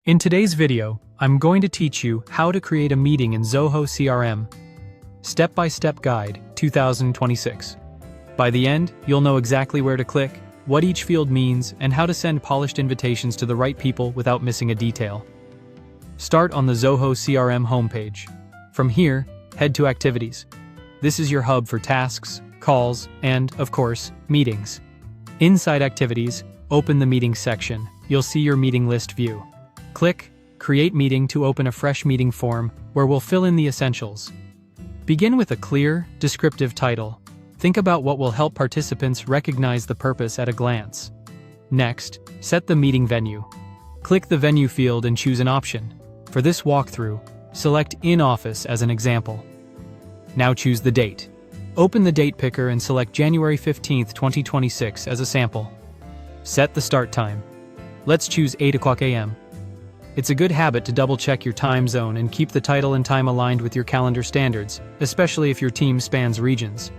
In today's video, I'm going to teach you how to create a meeting in Zoho CRM. Step-by-step guide, 2026. By the end, you'll know exactly where to click, what each field means, and how to send polished invitations to the right people without missing a detail. Start on the Zoho CRM homepage. From here, head to Activities. This is your hub for tasks, calls, and, of course, meetings. Inside Activities, open the Meetings section. You'll see your meeting list view. Click Create Meeting to open a fresh meeting form where we'll fill in the essentials. Begin with a clear, descriptive title. Think about what will help participants recognize the purpose at a glance. Next, set the meeting venue. Click the Venue field and choose an option. For this walkthrough, select In-Office as an example. Now choose the date. Open the date picker and select January 15, 2026 as a sample. Set the start time. Let's choose 8 o'clock a.m. It's a good habit to double-check your time zone and keep the title and time aligned with your calendar standards, especially if your team spans regions.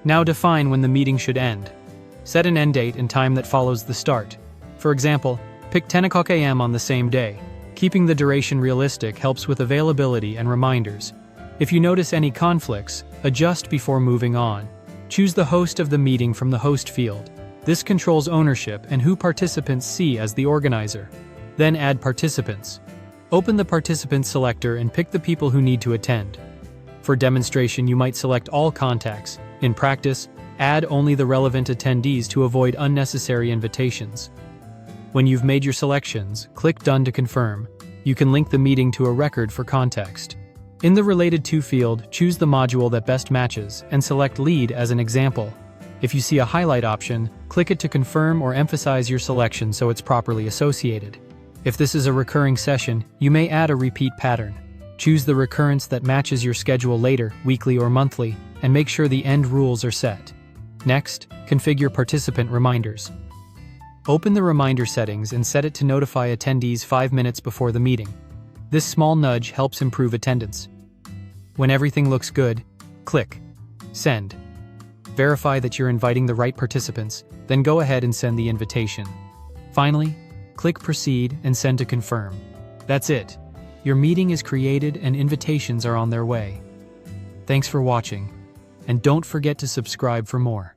Now define when the meeting should end. Set an end date and time that follows the start. For example, pick 10 o'clock a.m. on the same day. Keeping the duration realistic helps with availability and reminders. If you notice any conflicts, adjust before moving on. Choose the host of the meeting from the host field. This controls ownership and who participants see as the organizer. Then add participants. Open the participant selector and pick the people who need to attend. For demonstration, you might select all contacts. In practice, add only the relevant attendees to avoid unnecessary invitations. When you've made your selections, click Done to confirm. You can link the meeting to a record for context. In the Related To field, choose the module that best matches and select Lead as an example. If you see a highlight option, click it to confirm or emphasize your selection so it's properly associated. If this is a recurring session, you may add a repeat pattern. Choose the recurrence that matches your schedule later, weekly or monthly, and make sure the end rules are set. Next, configure participant reminders. Open the reminder settings and set it to notify attendees 5 minutes before the meeting. This small nudge helps improve attendance. When everything looks good, click Send. Verify that you're inviting the right participants, then go ahead and send the invitation. Finally, click Proceed and Send to confirm. That's it. Your meeting is created and invitations are on their way. Thanks for watching, and don't forget to subscribe for more.